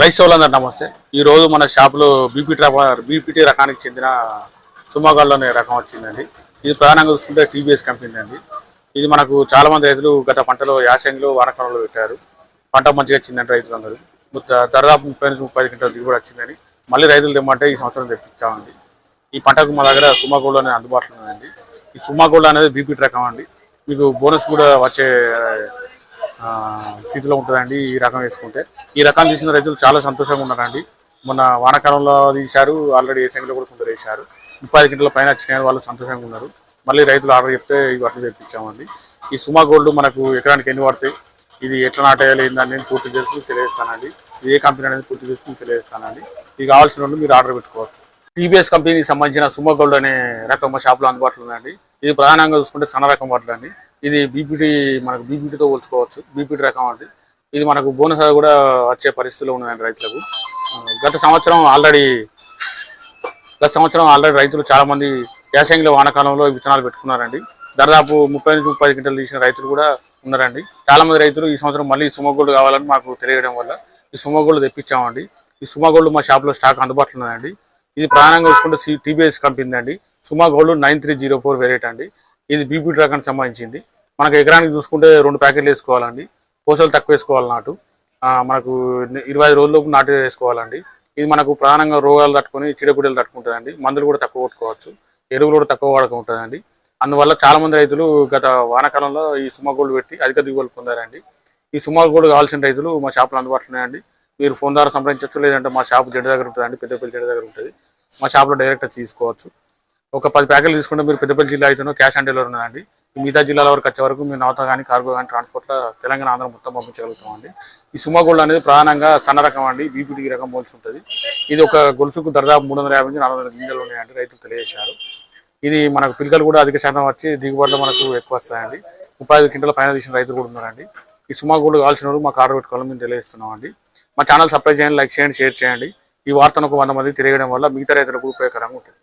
Rice సోలందరు నమస్తే. ఈరోజు మన షాపులో బీపీటీ రకానికి చెందిన సుమగల్ అనే రకం వచ్చిందండి. ఇది ప్రధానంగా చూసుకుంటే టీబీఎస్ కంపెనీ అండి. ఇది మనకు చాలా మంది రైతులు గత పంటలో యాసంగిలో వానాకాలంలో పెట్టారు. పంట మంచిగా వచ్చిందంటే రైతులందరూ దాదాపు 30 క్వింటాల దిగుబడి వచ్చిందని మళ్ళీ రైతులు తెమ్మంటే ఈ సంవత్సరం తెప్పించామండి. ఈ పంటకు మా దగ్గర సుమగోల్డ్ అనేది అందుబాటులో ఉందండి. ఈ సుమగోల్డ్ అనేది బీపీటీ రకం అండి. మీకు బోనస్ కూడా వచ్చే స్థితిలో ఉంటుందండి. ఈ రకం వేసుకుంటే ఈ రకం తీసిన రైతులు చాలా సంతోషంగా ఉన్నారండి. మొన్న వానాకాలంలో తీశారు, ఆల్రెడీ ఏసంగిలో కూడా కొందరు వేశారు. 30 క్వింటాల పైన వచ్చినాయని వాళ్ళు సంతోషంగా ఉన్నారు. మళ్ళీ రైతులు ఆర్డర్ చెప్తే ఈ వాటిని తెప్పించామండి. ఈ సుమా గోల్డ్ మనకు ఎకరానికి ఎన్ని పడతాయి, ఇది ఎట్లా నాటేయాలి ఏందని పూర్తి చేసి తెలియజేస్తానండి. ఇది ఏ కంపెనీ అనేది పూర్తి చేసి తెలియజేస్తానండి. ఇది కావాల్సిన వాళ్ళు మీరు ఆర్డర్ పెట్టుకోవచ్చు. టీబీఎస్ కంపెనీకి సంబంధించిన సుమా గోల్డ్ అనే రకం మా షాప్లో అందుబాటులో ఉందండి. ఇది ప్రధానంగా చూసుకుంటే సన్న రకం వడ్లు అండి. ఇది మనకు బీపీటీతో పోల్చుకోవచ్చు. బీపీటీ రకం అండి. ఇది మనకు బోనస్ కూడా వచ్చే పరిస్థితిలో ఉన్నదండి రైతులకు. గత సంవత్సరం ఆల్రెడీ రైతులు చాలా మంది యాసంగిలో వానాకాలంలో విత్తనాలు పెట్టుకున్నారండి. దాదాపు 30 క్వింటాలు తీసిన రైతులు కూడా ఉన్నారండి. చాలా మంది రైతులు ఈ సంవత్సరం మళ్ళీ సుమగోల్డ్ కావాలని మాకు తెలియడం వల్ల ఈ సుమగోల్డ్ తెప్పించామండి. ఈ సుమగోల్డ్ మా షాప్లో స్టాక్ అందుబాటులో ఉందండి. ఇది ప్రధానంగా చూసుకుంటే టీబీఎస్ కంపెనీ అండి. సుమగోల్డ్ 9304 వేరియట్ అండి. ఇది బీపీటీ రకానికి సంబంధించింది. మనకు ఎకరానికి చూసుకుంటే 2 ప్యాకెట్లు వేసుకోవాలండి. పూసలు తక్కువ వేసుకోవాలి నాటు. మనకు 25 రోజుల్లోపు నాటు వేసుకోవాలండి. ఇది మనకు ప్రధానంగా రోగాలు తట్టుకొని చీడపీడలు తట్టుకుంటుందండి. మందులు కూడా తక్కువ కొట్టుకోవచ్చు, ఎరువులు కూడా తక్కువ వాడకం ఉంటుందండి. అందువల్ల చాలా మంది రైతులు గత వానాకాలంలో ఈ సుమగోల్డ్ పెట్టి అధిక దిగుబడులు పొందారండి. ఈ సుమగోల్డ్ కావాల్సిన రైతులు మా షాపులో అందుబాటులో ఉన్నాయండి. మీరు ఫోన్ ద్వారా సంప్రదించవచ్చు, లేదంటే మా షాప్ జెండ దగ్గర ఉంటుందండి, పెద్దపల్లి జెండ దగ్గర ఉంటుంది. మా షాప్లో డైరెక్ట్ తీసుకోవచ్చు. ఒక 10 ప్యాకెట్లు తీసుకుంటే మీరు పెద్దపల్లి జిల్లా అయితేనో క్యాష్ ఆన్ డెలివరీ ఉన్నదండి. మిగతా జిల్లాల వరకు వచ్చే వరకు మీరు నౌత కానీ కార్గో కానీ ట్రాన్స్పోర్ట్లో తెలంగాణ ఆంధ్ర మొత్తం పంపించగలుగుతామండి. ఈ సుమగోల్డ్ అనేది ప్రధానంగా సన్న రకం అండి. బీపీటీ రకం పోల్చి ఉంటుంది. ఇది ఒక గొలుసుకు దాదాపు 350 నుంచి 400 గింజలు ఉన్నాయండి. రైతులు తెలియజేశారు. ఇది మనకు పిల్లలు కూడా అధిక శాతం వచ్చి దిగుబడులు మనకు ఎక్కువ వస్తాయండి. 35 క్వింటాల పైన తీసిన రైతులు కూడా ఉన్నారండి. ఈ సుమగోల్డ్ కావాల్సిన వాళ్ళు మాకు ఆర్డర్ పెట్టుకోవాలని మేము తెలియజేస్తున్నామండి. మా ఛానల్ సబ్స్క్రైబ్ చేయండి, లైక్ చేయండి, షేర్ చేయండి. ఈ వార్తను ఒక 100 మందికి తెలియడం వల్ల మిగతా రైతులకు ఉపయోగకరంగా ఉంటుంది.